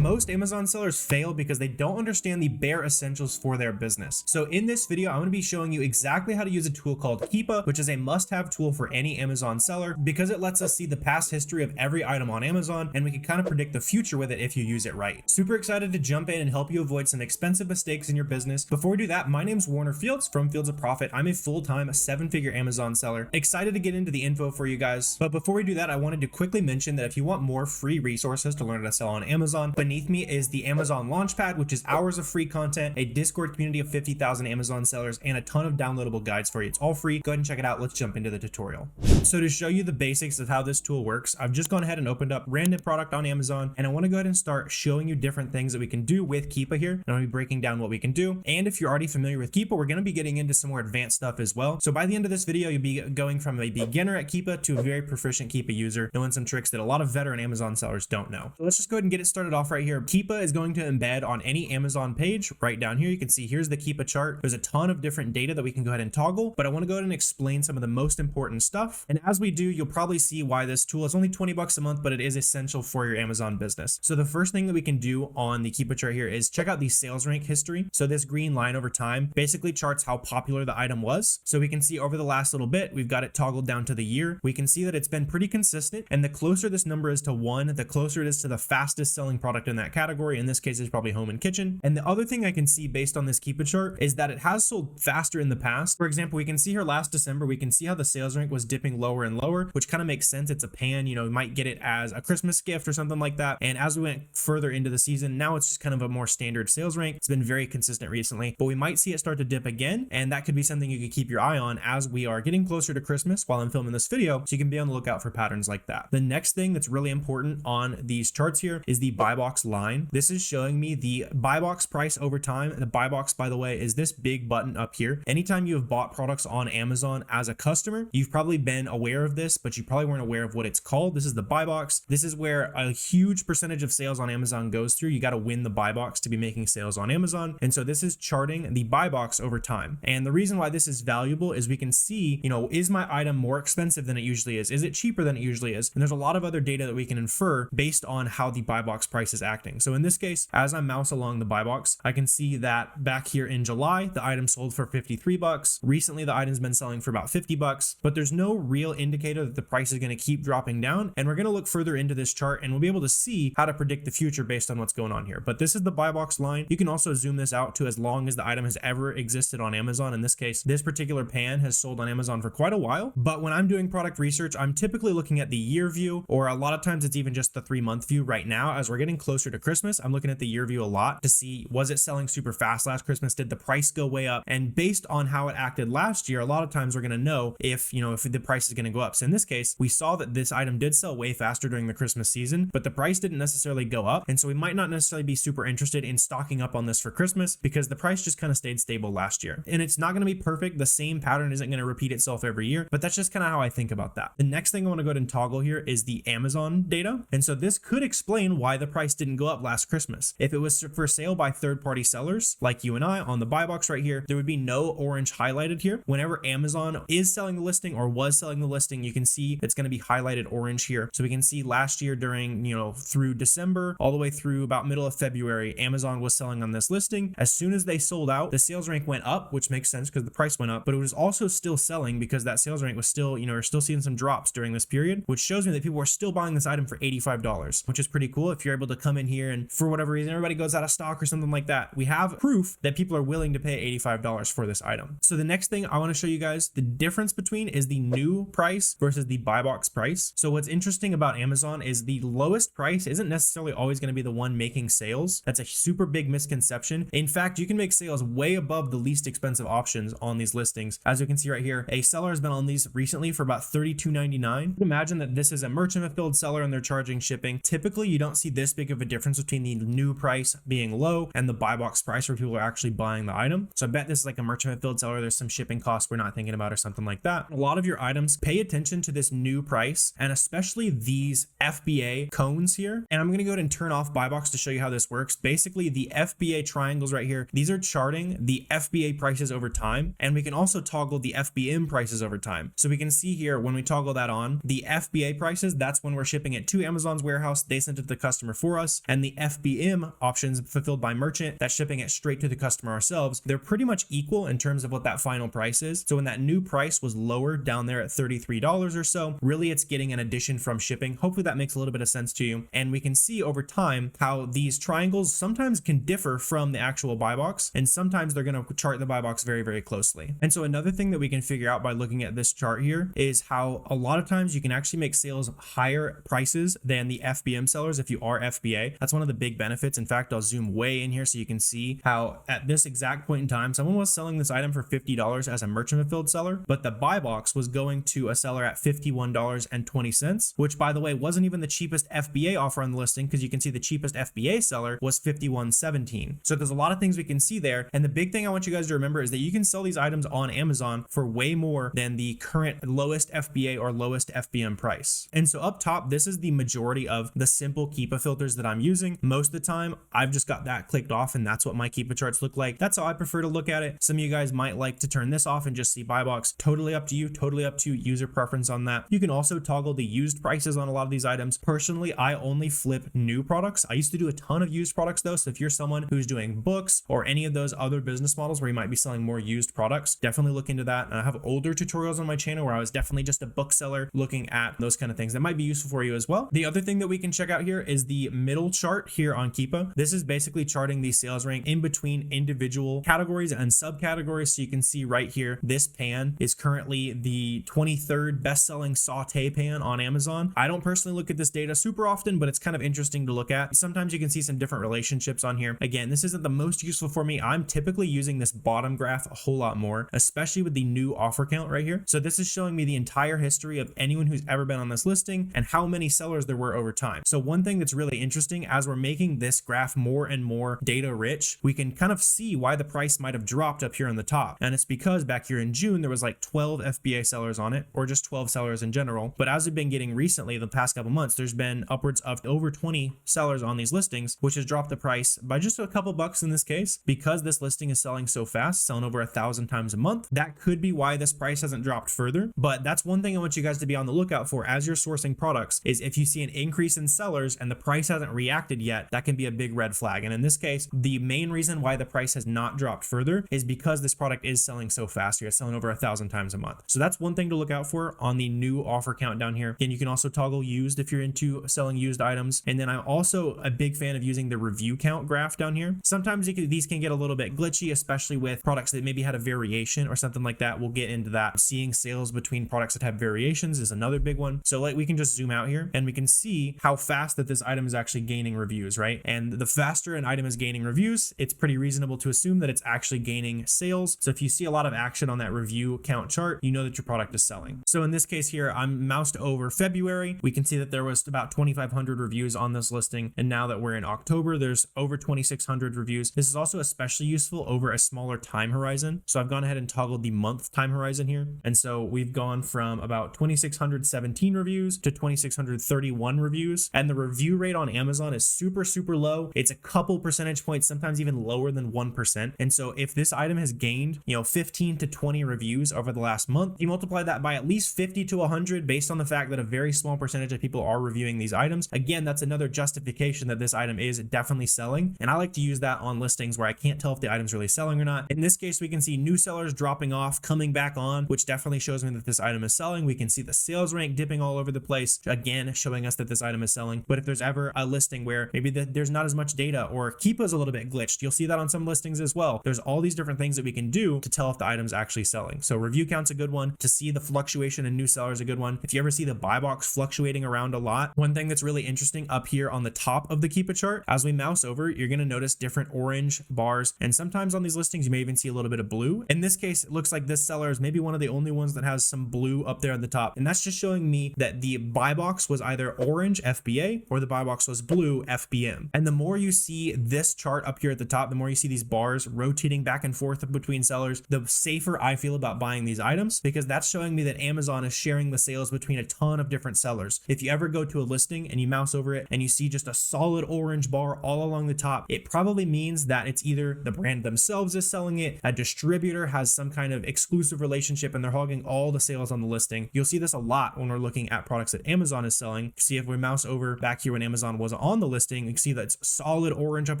Most Amazon sellers fail because they don't understand the bare essentials for their business. So in this video, I'm going to be showing you exactly how to use a tool called Keepa, which is a must-have tool for any Amazon seller because it lets us see the past history of every item on Amazon, and we can kind of predict the future with it if you use it right. Super excited to jump in and help you avoid some expensive mistakes in your business. Before we do that, my name's Warner Fields from Fields of Profit. I'm a full-time 7-figure Amazon seller. Excited to get into the info for you guys. But before we do that, I wanted to quickly mention that if you want more free resources to learn how to sell on Amazon, beneath me is the Amazon Launchpad, which is hours of free content, a Discord community of 50,000 Amazon sellers, and a ton of downloadable guides for you. It's all free. Go ahead and check it out. Let's jump into the tutorial. So to show you the basics of how this tool works, I've just gone ahead and opened up random product on Amazon, and I want to go ahead and start showing you different things that we can do with Keepa here. And I'll be breaking down what we can do. And if you're already familiar with Keepa, we're going to be getting into some more advanced stuff as well. So by the end of this video, you'll be going from a beginner at Keepa to a very proficient Keepa user, knowing some tricks that a lot of veteran Amazon sellers don't know. So let's just go ahead and get it started off right here. Keepa is going to embed on any Amazon page. Right down here, you can see here's the Keepa chart. There's a ton of different data that we can go ahead and toggle, but I want to go ahead and explain some of the most important stuff. And as we do, you'll probably see why this tool is only 20 bucks a month, but it is essential for your Amazon business. So the first thing that we can do on the Keepa chart here is check out the sales rank history. So this green line over time basically charts how popular the item was. So we can see over the last little bit, we've got it toggled down to the year. We can see that it's been pretty consistent. And the closer this number is to 1, the closer it is to the fastest selling product in that category. In this case, it's probably home and kitchen. And the other thing I can see based on this Keepa chart is that it has sold faster in the past. For example, we can see here last December, we can see how the sales rank was dipping lower and lower, which kind of makes sense. It's a pan, you might get it as a Christmas gift or something like that. And as we went further into the season, now it's just kind of a more standard sales rank. It's been very consistent recently, but we might see it start to dip again. And that could be something you could keep your eye on as we are getting closer to Christmas while I'm filming this video. So you can be on the lookout for patterns like that. The next thing that's really important on these charts here is the buy box line. This is showing me the buy box price over time. The buy box, by the way, is this big button up here. Anytime you have bought products on Amazon as a customer, you've probably been aware of this, but you probably weren't aware of what it's called. This is the buy box. This is where a huge percentage of sales on Amazon goes through. You got to win the buy box to be making sales on Amazon. And so this is charting the buy box over time. And the reason why this is valuable is we can see, is my item more expensive than it usually is? Is it cheaper than it usually is? And there's a lot of other data that we can infer based on how the buy box price is acting. So in this case, as I mouse along the buy box, I can see that back here in July, the item sold for 53 bucks. Recently, the item's been selling for about 50 bucks, but there's no real indicator that the price is going to keep dropping down. And we're going to look further into this chart and we'll be able to see how to predict the future based on what's going on here. But this is the buy box line. You can also zoom this out to as long as the item has ever existed on Amazon. In this case, this particular pan has sold on Amazon for quite a while. But when I'm doing product research, I'm typically looking at the year view, or a lot of times it's even just the 3-month view. Right now, as we're getting closer to Christmas, I'm looking at the year view a lot to see, was it selling super fast last Christmas? Did the price go way up? And based on how it acted last year, a lot of times we're going to know if the price is going to go up. So in this case, we saw that this item did sell way faster during the Christmas season, but the price didn't necessarily go up. And so we might not necessarily be super interested in stocking up on this for Christmas because the price just kind of stayed stable last year. And it's not going to be perfect. The same pattern isn't going to repeat itself every year, but that's just kind of how I think about that. The next thing I want to go ahead and toggle here is the Amazon data. And so this could explain why the price didn't go up last Christmas. If it was for sale by third-party sellers like you and I on the buy box right here, there would be no orange highlighted here. Whenever Amazon is selling the listing or was selling the listing, you can see it's going to be highlighted orange here. So we can see last year during, through December all the way through about middle of February, Amazon was selling on this listing. As soon as they sold out, the sales rank went up, which makes sense because the price went up, but it was also still selling because that sales rank was still, we're still seeing some drops during this period, which shows me that people were still buying this item for $85, which is pretty cool. If you're able to come in here and for whatever reason, everybody goes out of stock or something like that, we have proof that people are willing to pay $85 for this item. So the next thing I want to show you guys, the difference between is the new price versus the buy box price. So what's interesting about Amazon is the lowest price isn't necessarily always going to be the one making sales. That's a super big misconception. In fact, you can make sales way above the least expensive options on these listings. As you can see right here, a seller has been on these recently for about $32.99. Imagine that this is a merchant fulfilled seller and they're charging shipping. Typically, you don't see this big of a difference between the new price being low and the buy box price where people are actually buying the item. So I bet this is like a merchant fulfilled seller. There's some shipping costs we're not thinking about or something like that. A lot of your items, pay attention to this new price and especially these FBA cones here. And I'm going to go ahead and turn off buy box to show you how this works. Basically, the FBA triangles right here, these are charting the FBA prices over time. And we can also toggle the FBM prices over time. So we can see here when we toggle that on, the FBA prices, that's when we're shipping it to Amazon's warehouse. They sent it to the customer for us. us, and the FBM options, fulfilled by merchant, that's shipping it straight to the customer ourselves, they're pretty much equal in terms of what that final price is. So when that new price was lowered down there at $33 or so, really it's getting an addition from shipping. Hopefully that makes a little bit of sense to you. And we can see over time how these triangles sometimes can differ from the actual buy box, and sometimes they're going to chart the buy box very, very closely. And so another thing that we can figure out by looking at this chart here is how a lot of times you can actually make sales higher prices than the FBM sellers if you are FBA. That's one of the big benefits. In fact, I'll zoom way in here so you can see how at this exact point in time, someone was selling this item for $50 as a merchant fulfilled seller, but the buy box was going to a seller at $51.20, which by the way wasn't even the cheapest FBA offer on the listing, because you can see the cheapest FBA seller was $51.17. So there's a lot of things we can see there. And the big thing I want you guys to remember is that you can sell these items on Amazon for way more than the current lowest FBA or lowest FBM price. And so up top, this is the majority of the simple Keepa filters that I'm using. Most of the time, I've just got that clicked off, and that's what my Keepa charts look like. That's how I prefer to look at it. Some of you guys might like to turn this off and just see buy box. Totally up to you, totally up to user preference on that. You can also toggle the used prices on a lot of these items. Personally, I only flip new products. I used to do a ton of used products though. So if you're someone who's doing books or any of those other business models where you might be selling more used products, definitely look into that. And I have older tutorials on my channel where I was definitely just a bookseller looking at those kind of things that might be useful for you as well. The other thing that we can check out here is the middle chart here on Keepa. This is basically charting the sales rank in between individual categories and subcategories. So you can see right here, this pan is currently the 23rd best-selling saute pan on Amazon. I don't personally look at this data super often, but it's kind of interesting to look at. Sometimes you can see some different relationships on here. Again, this isn't the most useful for me. I'm typically using this bottom graph a whole lot more, especially with the new offer count right here. So this is showing me the entire history of anyone who's ever been on this listing and how many sellers there were over time. So one thing that's really interesting, as we're making this graph more and more data rich, we can kind of see why the price might have dropped up here on the top. And it's because back here in June, there was like 12 FBA sellers on it, or just 12 sellers in general. But as we've been getting recently, the past couple months, there's been upwards of over 20 sellers on these listings, which has dropped the price by just a couple bucks in this case. Because this listing is selling so fast, selling over 1,000 times a month, that could be why this price hasn't dropped further. But that's one thing I want you guys to be on the lookout for as you're sourcing products, is if you see an increase in sellers and the price hasn't reacted yet, that can be a big red flag. And in this case, the main reason why the price has not dropped further is because this product is selling so fast. You're selling over 1,000 times a month. So that's one thing to look out for on the new offer count down here. Again, you can also toggle used if you're into selling used items. And then I'm also a big fan of using the review count graph down here. Sometimes these can get a little bit glitchy, especially with products that maybe had a variation or something like that. We'll get into that. Seeing sales between products that have variations is another big one. So like we can just zoom out here and we can see how fast that this item is actually gaining reviews, right? And the faster an item is gaining reviews, it's pretty reasonable to assume that it's actually gaining sales. So if you see a lot of action on that review count chart, you know that your product is selling. So in this case here, I'm moused over February. We can see that there was about 2,500 reviews on this listing. And now that we're in October, there's over 2,600 reviews. This is also especially useful over a smaller time horizon. So I've gone ahead and toggled the month time horizon here. And so we've gone from about 2,617 reviews to 2,631 reviews. And the review rate on Amazon is super, super low. It's a couple percentage points, sometimes even lower than 1%. And so if this item has gained, 15 to 20 reviews over the last month, you multiply that by at least 50 to 100 based on the fact that a very small percentage of people are reviewing these items. Again, that's another justification that this item is definitely selling. And I like to use that on listings where I can't tell if the item's really selling or not. In this case, we can see new sellers dropping off, coming back on, which definitely shows me that this item is selling. We can see the sales rank dipping all over the place, again, showing us that this item is selling. But if there's ever a listing where maybe there's not as much data or Keepa's a little bit glitched, you'll see that on some listings as well. There's all these different things that we can do to tell if the item's actually selling. So review count's a good one. To see the fluctuation in new sellers, a good one. If you ever see the buy box fluctuating around a lot, one thing that's really interesting up here on the top of the Keepa chart, as we mouse over, you're going to notice different orange bars. And sometimes on these listings, you may even see a little bit of blue. In this case, it looks like this seller is maybe one of the only ones that has some blue up there at the top. And that's just showing me that the buy box was either orange FBA or the buy box was blue FBM. And the more you see this chart up here at the top, the more you see these bars rotating back and forth between sellers, the safer I feel about buying these items, because that's showing me that Amazon is sharing the sales between a ton of different sellers. If you ever go to a listing and you mouse over it and you see just a solid orange bar all along the top, it probably means that it's either the brand themselves is selling it, a distributor has some kind of exclusive relationship and they're hogging all the sales on the listing. You'll see this a lot when we're looking at products that Amazon is selling. See, if we mouse over back here when Amazon sales on the listing. You can see that's solid orange up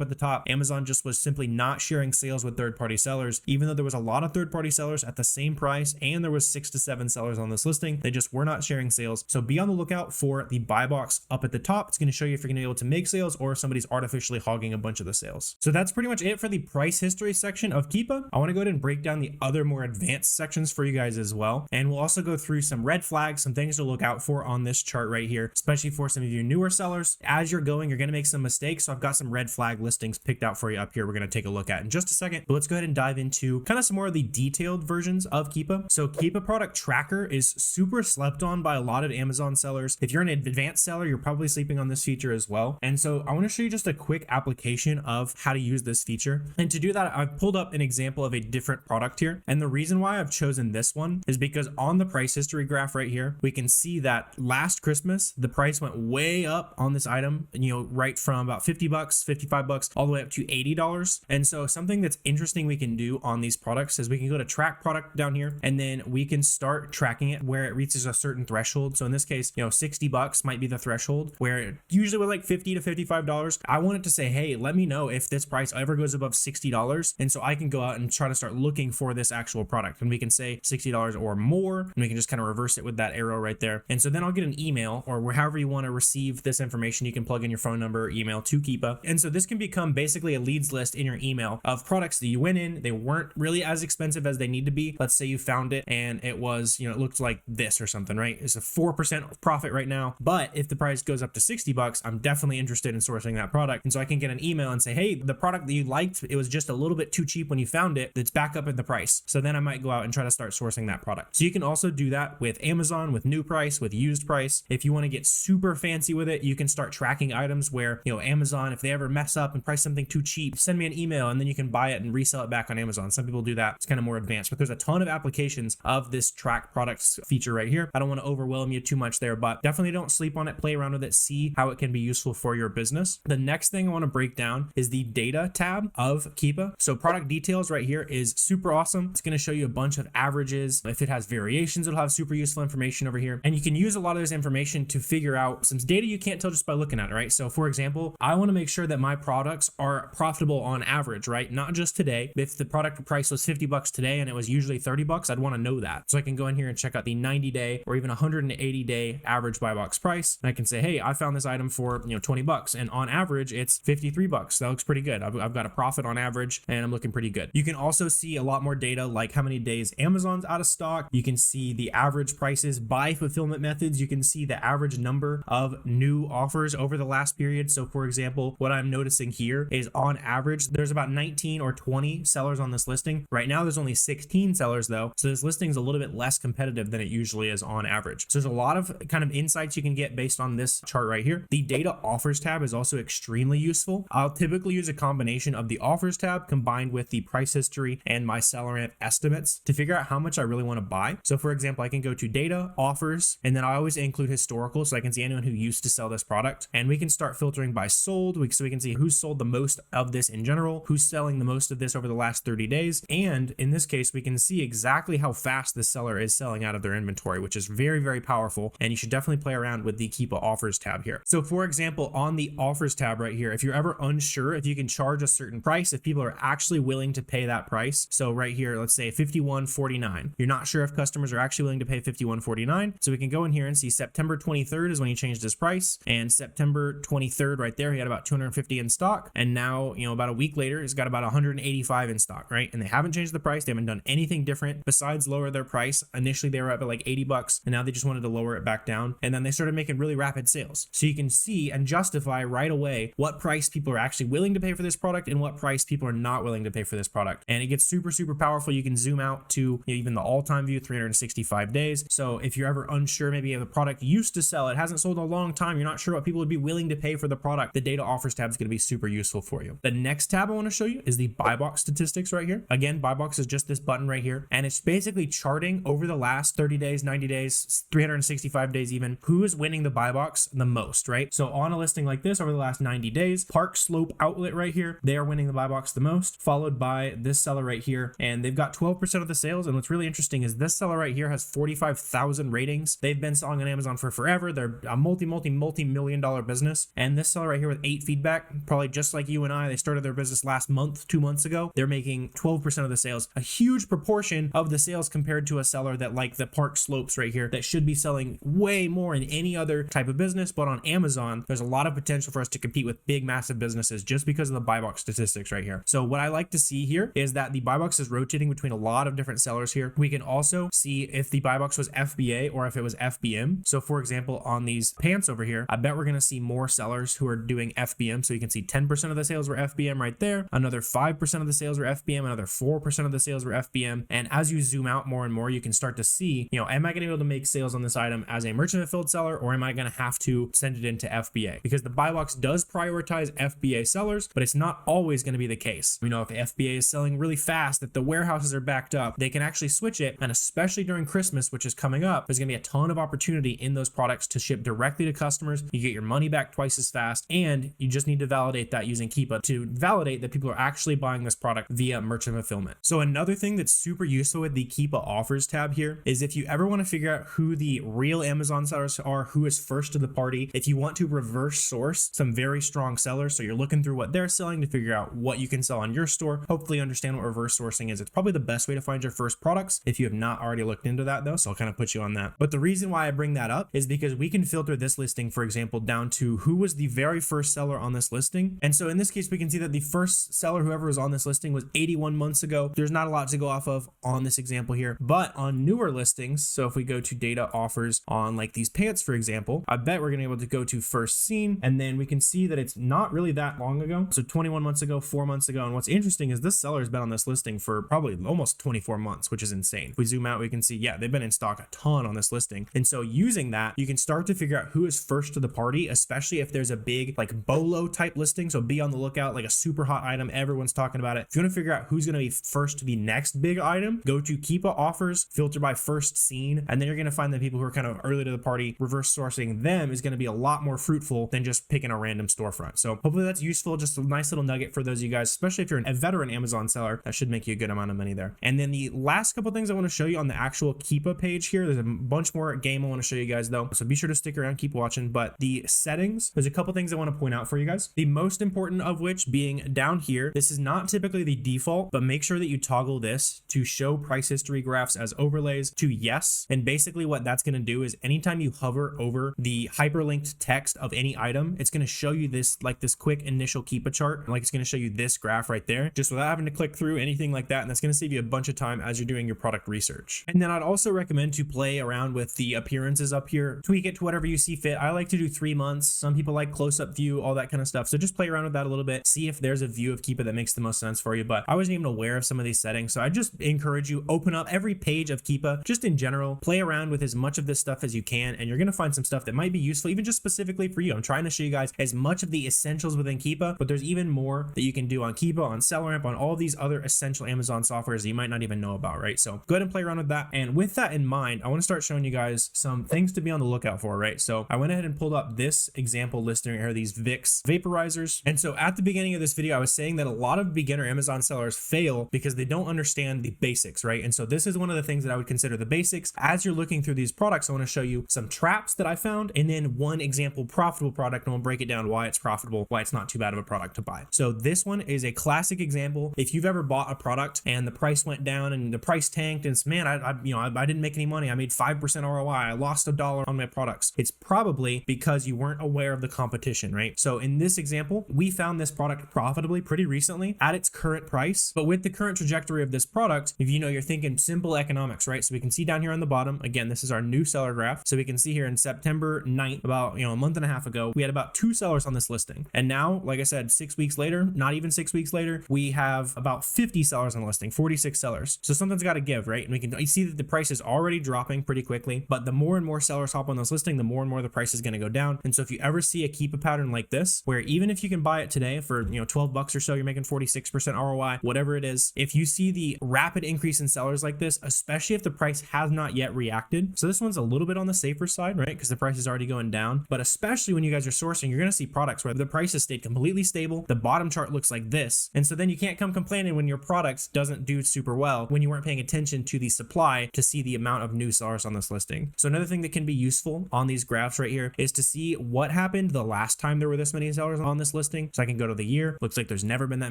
at the top. Amazon just was simply not sharing sales with third-party sellers, even though there was a lot of third-party sellers at the same price and there was 6 to 7 sellers on this listing. They just were not sharing sales. So be on the lookout for the buy box up at the top. It's going to show you if you're going to be able to make sales or if somebody's artificially hogging a bunch of the sales. So that's pretty much it for the price history section of Keepa. I want to go ahead and break down the other more advanced sections for you guys as well. And we'll also go through some red flags, some things to look out for on this chart right here, especially for some of you newer sellers. As you're going, you're going to make some mistakes. So I've got some red flag listings picked out for you up here. We're going to take a look at in just a second, but let's go ahead and dive into kind of some more of the detailed versions of Keepa. So Keepa product tracker is super slept on by a lot of Amazon sellers. If you're an advanced seller, you're probably sleeping on this feature as well. And so I want to show you just a quick application of how to use this feature. And to do that, I've pulled up an example of a different product here. And the reason why I've chosen this one is because on the price history graph right here, we can see that last Christmas, the price went way up on this item, right from about 50 bucks, 55 bucks, all the way up to $80. And so something that's interesting we can do on these products is we can go to track product down here, and then we can start tracking it where it reaches a certain threshold. So in this case, 60 bucks might be the threshold, where usually with like $50 to $55, I want it to say, hey, let me know if this price ever goes above $60. And so I can go out and try to start looking for this actual product. And we can say $60 or more, and we can just kind of reverse it with that arrow right there. And so then I'll get an email, or however you want to receive this information, you can plug in your phone number or email to Keepa. And so this can become basically a leads list in your email of products that you went in. They weren't really as expensive as they need to be. Let's say you found it and it was, it looked like this or something, right? It's a 4% profit right now. But if the price goes up to 60 bucks, I'm definitely interested in sourcing that product. And so I can get an email and say, hey, the product that you liked, it was just a little bit too cheap when you found it. It's back up in the price. So then I might go out and try to start sourcing that product. So you can also do that with Amazon, with new price, with used price. If you want to get super fancy with it, you can start tracking items where, Amazon, if they ever mess up and price something too cheap, send me an email and then you can buy it and resell it back on Amazon. Some people do that. It's kind of more advanced, but there's a ton of applications of this track products feature right here. I don't want to overwhelm you too much there, but definitely don't sleep on it. Play around with it. See how it can be useful for your business. The next thing I want to break down is the data tab of Keepa. So product details right here is super awesome. It's going to show you a bunch of averages. If it has variations, it'll have super useful information over here. And you can use a lot of this information to figure out some data you can't tell just by looking at it, right? So for example, I want to make sure that my products are profitable on average, right? Not just today. If the product price was 50 bucks today and it was usually 30 bucks, I'd want to know that. So I can go in here and check out the 90-day or even 180-day average buy box price. And I can say, hey, I found this item for, 20 bucks. And on average, it's 53 bucks. That looks pretty good. I've got a profit on average and I'm looking pretty good. You can also see a lot more data, like how many days Amazon's out of stock. You can see the average prices by fulfillment methods. You can see the average number of new offers over the last period. So for example, what I'm noticing here is on average, there's about 19 or 20 sellers on this listing. Right now, there's only 16 sellers though. So this listing is a little bit less competitive than it usually is on average. So there's a lot of kind of insights you can get based on this chart right here. The data offers tab is also extremely useful. I'll typically use a combination of the offers tab combined with the price history and my SellerAmp estimates to figure out how much I really want to buy. So for example, I can go to data, offers, and then I always include historical so I can see anyone who used to sell this product. And we can start filtering by sold, so we can see who's sold the most of this in general, who's selling the most of this over the last 30 days. And in this case, we can see exactly how fast the seller is selling out of their inventory, which is very, very powerful. And you should definitely play around with the Keepa offers tab here. So for example, on the offers tab right here, if you're ever unsure if you can charge a certain price, if people are actually willing to pay that price. So right here, let's say $51.49. You're not sure if customers are actually willing to pay $51.49. So we can go in here and see September 23rd is when he changed his price, and September 23rd right there, he had about 250 in stock. And now, about a week later, he's got about 185 in stock, right? And they haven't changed the price. They haven't done anything different besides lower their price. Initially, they were up at like 80 bucks, and now they just wanted to lower it back down. And then they started making really rapid sales. So you can see and justify right away what price people are actually willing to pay for this product and what price people are not willing to pay for this product. And it gets super, super powerful. You can zoom out to even the all-time view, 365 days. So if you're ever unsure, maybe the product used to sell, it hasn't sold in a long time, you're not sure what people would be willing to pay for the product, the data offers tab is going to be super useful for you. The next tab I want to show you is the buy box statistics right here. Again, buy box is just this button right here, and it's basically charting over the last 30 days, 90 days, 365 days even, who is winning the buy box the most, right? So on a listing like this over the last 90 days, Park Slope Outlet right here, they are winning the buy box the most, followed by this seller right here, and they've got 12% of the sales. And what's really interesting is this seller right here has 45,000 ratings. They've been selling on Amazon for forever. They're a multi-million-dollar business. business. And this seller right here with 8 feedback, probably just like you and I, they started their business last month, 2 months ago. They're making 12% of the sales, a huge proportion of the sales compared to a seller that like the Park Slopes right here that should be selling way more in any other type of business. But on Amazon, there's a lot of potential for us to compete with big, massive businesses just because of the buy box statistics right here. So what I like to see here is that the buy box is rotating between a lot of different sellers here. We can also see if the buy box was FBA or if it was FBM. So for example, on these pants over here, I bet we're going to see more sellers who are doing FBM. So you can see 10% of the sales were FBM right there. Another 5% of the sales were FBM. Another 4% of the sales were FBM. And as you zoom out more and more, you can start to see, am I going to be able to make sales on this item as a merchant fulfilled seller, or am I going to have to send it into FBA? Because the buy box does prioritize FBA sellers, but it's not always going to be the case. If FBA is selling really fast, that the warehouses are backed up, they can actually switch it. And especially during Christmas, which is coming up, there's going to be a ton of opportunity in those products to ship directly to customers. You get your money back twice as fast, and you just need to validate that using Keepa to validate that people are actually buying this product via merchant fulfillment. So another thing that's super useful with the Keepa offers tab here is if you ever want to figure out who the real Amazon sellers are, who is first to the party, if you want to reverse source some very strong sellers, so you're looking through what they're selling to figure out what you can sell on your store, hopefully understand what reverse sourcing is. It's probably the best way to find your first products if you have not already looked into that though, so I'll kind of put you on that. But the reason why I bring that up is because we can filter this listing, for example, down to who was the very first seller on this listing. And so in this case, we can see that the first seller, whoever was on this listing, was 81 months ago. There's not a lot to go off of on this example here, but on newer listings, so if we go to data offers on like these pants, for example, I bet we're gonna be able to go to first seen, and then we can see that it's not really that long ago. So 21 months ago, 4 months ago. And what's interesting is this seller has been on this listing for probably almost 24 months, which is insane. If we zoom out, we can see, yeah, they've been in stock a ton on this listing. And so using that, you can start to figure out who is first to the party, especially if there's a big like BOLO type listing. So be on the lookout, like a super hot item, everyone's talking about it. If you want to figure out who's going to be first to the next big item, go to Keepa offers, filter by first seen, and then you're going to find the people who are kind of early to the party. Reverse sourcing them is going to be a lot more fruitful than just picking a random storefront. So hopefully that's useful. Just a nice little nugget for those of you guys, especially if you're a veteran Amazon seller, that should make you a good amount of money there. And then the last couple things I want to show you on the actual Keepa page here, there's a bunch more game I want to show you guys though. So be sure to stick around, keep watching. But the settings, there's a couple things I want to point out for you guys. The most important of which being down here, this is not typically the default, but make sure that you toggle this to show price history graphs as overlays to yes. And basically what that's going to do is anytime you hover over the hyperlinked text of any item, it's going to show you this like this quick initial Keepa chart. Like it's going to show you this graph right there, just without having to click through anything like that. And that's going to save you a bunch of time as you're doing your product research. And then I'd also recommend to play around with the appearances up here, tweak it to whatever you see fit. I like to do 3 months. Some people like close-up view, all that kind of stuff. So just play around with that a little bit, see if there's a view of Keepa that makes the most sense for you. But I wasn't even aware of some of these settings. So I just encourage you, open up every page of Keepa, just in general, play around with as much of this stuff as you can. And you're going to find some stuff that might be useful, even just specifically for you. I'm trying to show you guys as much of the essentials within Keepa, but there's even more that you can do on Keepa, on SellerAmp, on all these other essential Amazon softwares that you might not even know about, right? So go ahead and play around with that. And with that in mind, I want to start showing you guys some things to be on the lookout for, right? So I went ahead and pulled up this example listing right here, these Vicks vaporizers. And so at the beginning of this video, I was saying that a lot of beginner Amazon sellers fail because they don't understand the basics, right? And so this is one of the things that I would consider the basics. As you're looking through these products, I want to show you some traps that I found, and then one example profitable product, and we'll break it down why it's profitable, why it's not too bad of a product to buy. So this one is a classic example. If you've ever bought a product and the price went down and the price tanked and it's, man, I didn't make any money. I made 5% ROI. I lost $1 on my products. It's probably because you weren't aware of the competition, right? So in this example, we found this product profitably pretty recently at its current price, but with the current trajectory of this product, if you're thinking simple economics, right? So we can see down here on the bottom, again, this is our new seller graph. So we can see here in September 9th, about, a month and a half ago, we had about 2 sellers on this listing. And now, like I said, 6 weeks later, not even 6 weeks later, we have about 50 sellers on the listing, 46 sellers. So something's got to give, right? And we can see that the price is already dropping pretty quickly, but the more and more sellers hop on this listing, the more and more the price is going to go down. And so if you ever see a Keepa pattern like this, where even if you can buy it today for, $12 or so, you're making 46% ROI, whatever it is, if you see the rapid increase in sellers like this, especially if the price has not yet reacted. So this one's a little bit on the safer side, right? Because the price is already going down, but especially when you guys are sourcing, you're going to see products where the price has stayed completely stable. The bottom chart looks like this. And so then you can't come complaining when your product doesn't do super well, when you weren't paying attention to the supply to see the amount of new sellers on this listing. So another thing that can be useful on these graphs right here is to see what what happened the last time there were this many sellers on this listing. So I can go to the year. Looks like there's never been that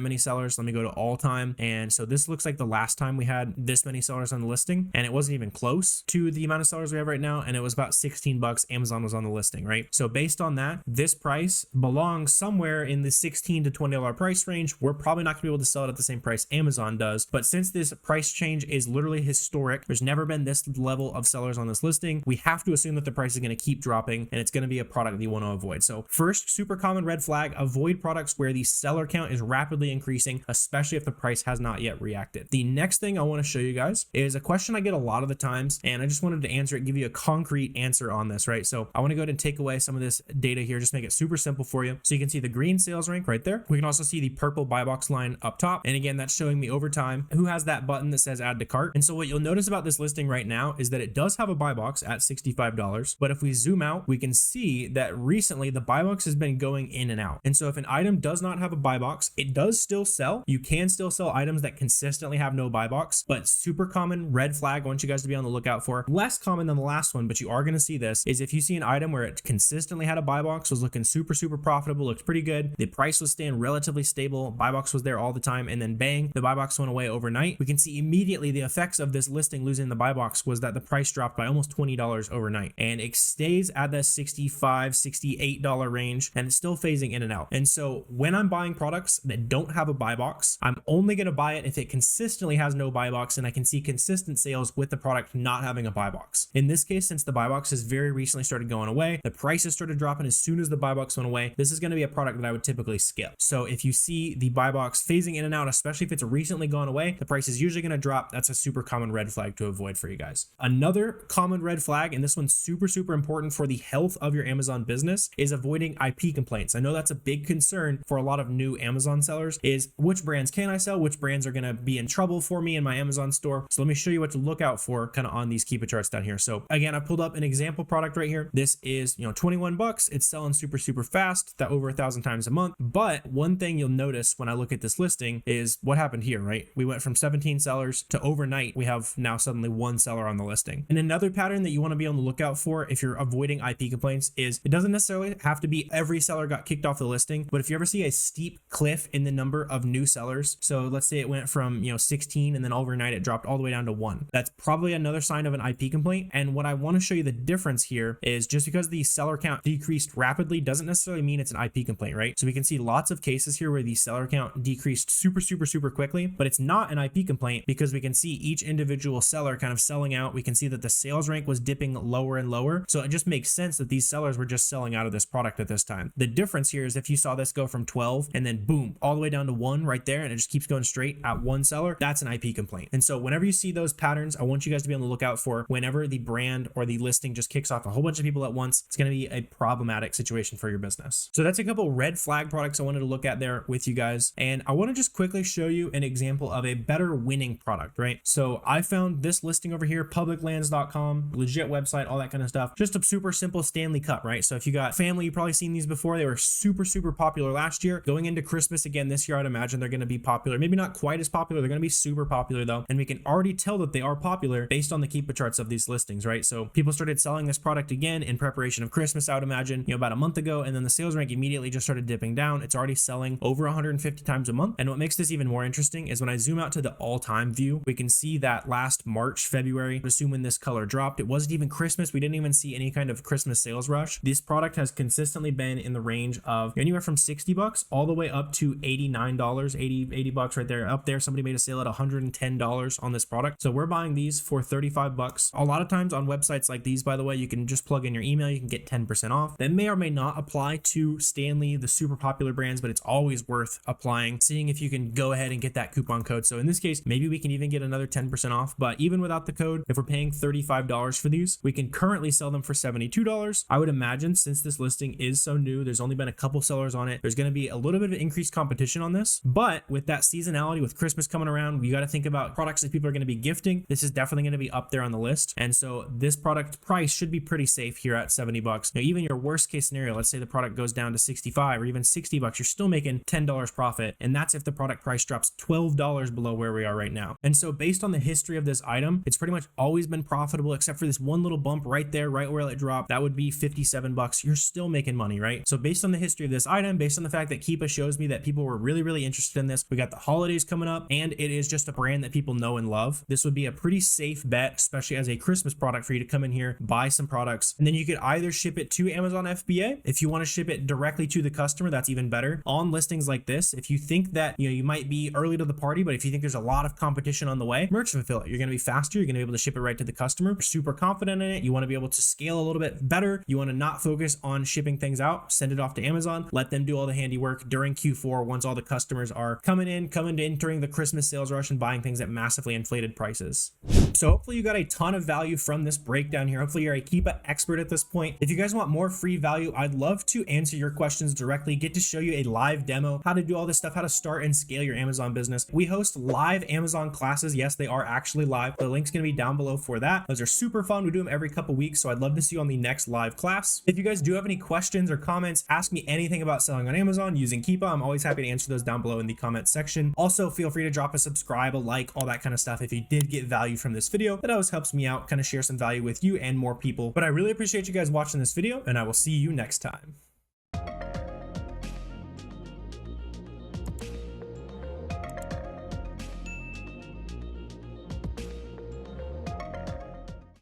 many sellers. Let me go to all time. And so this looks like the last time we had this many sellers on the listing, and it wasn't even close to the amount of sellers we have right now. And it was about 16 bucks. Amazon was on the listing, right? So based on that, this price belongs somewhere in the $16 to $20 price range. We're probably not gonna be able to sell it at the same price Amazon does. But since this price change is literally historic, there's never been this level of sellers on this listing, we have to assume that the price is going to keep dropping, and it's going to be a product that you want to avoid. So first, super common red flag, avoid products where the seller count is rapidly increasing, especially if the price has not yet reacted. The next thing I want to show you guys is a question I get a lot of the times, and I just wanted to answer it, give you a concrete answer on this, right? So I want to go ahead and take away some of this data here, just make it super simple for you. So you can see the green sales rank right there. We can also see the purple buy box line up top. And again, that's showing me over time who has that button that says add to cart. And so what you'll notice about this listing right now is that it does have a buy box at $65. But if we zoom out, we can see that recently the buy box has been going in and out. And so if an item does not have a buy box, it does still sell. You can still sell items that consistently have no buy box, but super common red flag I want you guys to be on the lookout for. Less common than the last one, but you are going to see this, is if you see an item where it consistently had a buy box, was looking super profitable, looked pretty good, the price was staying relatively stable, buy box was there all the time, and then bang, the buy box went away overnight. We can see immediately the effects of this listing losing the buy box was that the price dropped by almost $20 overnight, and it stays at that $65, $68 range, and it's still phasing in and out. And so when I'm buying products that don't have a buy box, I'm only going to buy it if it consistently has no buy box and I can see consistent sales with the product not having a buy box. In this case, since the buy box has very recently started going away, the prices started dropping as soon as the buy box went away, this is going to be a product that I would typically skip. So if you see the buy box phasing in and out, especially if it's recently gone away, the price is usually going to drop. That's a super common red flag to avoid for you guys. Another common red flag, and this one's super important for the health of your Amazon business, is avoiding IP complaints. I know that's a big concern for a lot of new Amazon sellers, is which brands can I sell? Which brands are going to be in trouble for me in my Amazon store? So let me show you what to look out for kind of on these Keepa charts down here. So again, I pulled up an example product right here. This is, 21 bucks. It's selling super fast, that over 1,000 times a month. But one thing you'll notice when I look at this listing is what happened here, right? We went from 17 sellers to overnight, we have now suddenly one seller on the listing. And another pattern that you want to be on the lookout for if you're avoiding IP complaints is it doesn't necessarily have to be every seller got kicked off the listing, but if you ever see a steep cliff in the number of new sellers, so let's say it went from 16 and then overnight it dropped all the way down to 1, that's probably another sign of an IP complaint. And what I want to show you the difference here is just because the seller count decreased rapidly doesn't necessarily mean it's an IP complaint, right? So we can see lots of cases here where the seller count decreased super quickly, but it's not an IP complaint because we can see each individual seller kind of selling out. We can see that the sales rank was dipping lower and lower. So it just makes sense that these sellers were just selling out of this product at this time. The difference here is if you saw this go from 12 and then boom, all the way down to 1 right there, and it just keeps going straight at one seller, that's an IP complaint. And so whenever you see those patterns, I want you guys to be on the lookout for whenever the brand or the listing just kicks off a whole bunch of people at once, it's going to be a problematic situation for your business. So that's a couple red flag products I wanted to look at there with you guys. And I want to just quickly show you an example of a better winning product, right? So I found this listing over here, publiclands.com, legit website, all that kind of stuff. Just a super simple Stanley Cup, right? So if you got family, you've probably seen these before. They were super popular last year. Going into Christmas again this year, I'd imagine they're going to be popular. Maybe not quite as popular. They're going to be super popular though. And we can already tell that they are popular based on the Keepa charts of these listings, right? So people started selling this product again in preparation of Christmas, I would imagine, about a month ago. And then the sales rank immediately just started dipping down. It's already selling over 150 times a month. And what makes this even more interesting is when I zoom out to the all-time view, we can see that last March, February, assume when this color dropped, it wasn't even Christmas. We didn't even see any kind of Christmas sales rush. This product has consistently been in the range of anywhere from 60 bucks all the way up to $89, 80 bucks right there. Up there, somebody made a sale at $110 on this product. So we're buying these for 35 bucks. A lot of times on websites like these, by the way, you can just plug in your email, you can get 10% off. That may or may not apply to Stanley, the super popular brands, but it's always worth applying, seeing if you can go ahead and get that coupon code. So in this case, maybe we can even get another 10% off, but even without the code, if we're paying $35 for these, we can currently sell them for $72. I would imagine since this listing is so new, there's only been a couple sellers on it, there's going to be a little bit of increased competition on this, but with that seasonality, with Christmas coming around, you got to think about products that people are going to be gifting. This is definitely going to be up there on the list. And so this product price should be pretty safe here at 70 bucks. Now, even your worst case scenario, let's say the product goes down to 65 or even 60 bucks, you're still making $10 profit. And that's if the product price drops $12 below where we are right now. And so based on the history of this item, it's pretty much always been profitable except for this one little bump right there, right where it dropped. That would be 57 bucks. you're still making money, right? So based on the history of this item, based on the fact that Keepa shows me that people were really interested in this, we got the holidays coming up, and it is just a brand that people know and love. This would be a pretty safe bet, especially as a Christmas product, for you to come in here, buy some products, and then you could either ship it to Amazon FBA. If you want to ship it directly to the customer, that's even better. On listings like this, if you think that you might be early to the party, but if you think there's a lot of competition on the way, merchant fulfill it. You're going to be faster. You're going to be able to ship it right to the customer. You're super confident in it. You want to be able to scale a little bit better. You want to not focus on shipping things out. Send it off to Amazon. Let them do all the handiwork during Q4 once all the customers are coming to entering the Christmas sales rush and buying things at massively inflated prices. So hopefully you got a ton of value from this breakdown here. Hopefully you're a Keepa expert at this point. If you guys want more free value, I'd love to answer your questions directly, get to show you a live demo, how to do all this stuff, how to start and scale your Amazon business. We host live Amazon classes. Yes, they are actually live. The link's going to be down below for that. Those are super fun. We do them every couple weeks, so I'd love to see you on the next live class. If you guys do have any questions or comments, ask me anything about selling on Amazon using Keepa. I'm always happy to answer those down below in the comments section. Also, feel free to drop a subscribe, a like, all that kind of stuff if you did get value from this video. That always helps me out, kind of share some value with you and more people. But I really appreciate you guys watching this video, and I will see you next time.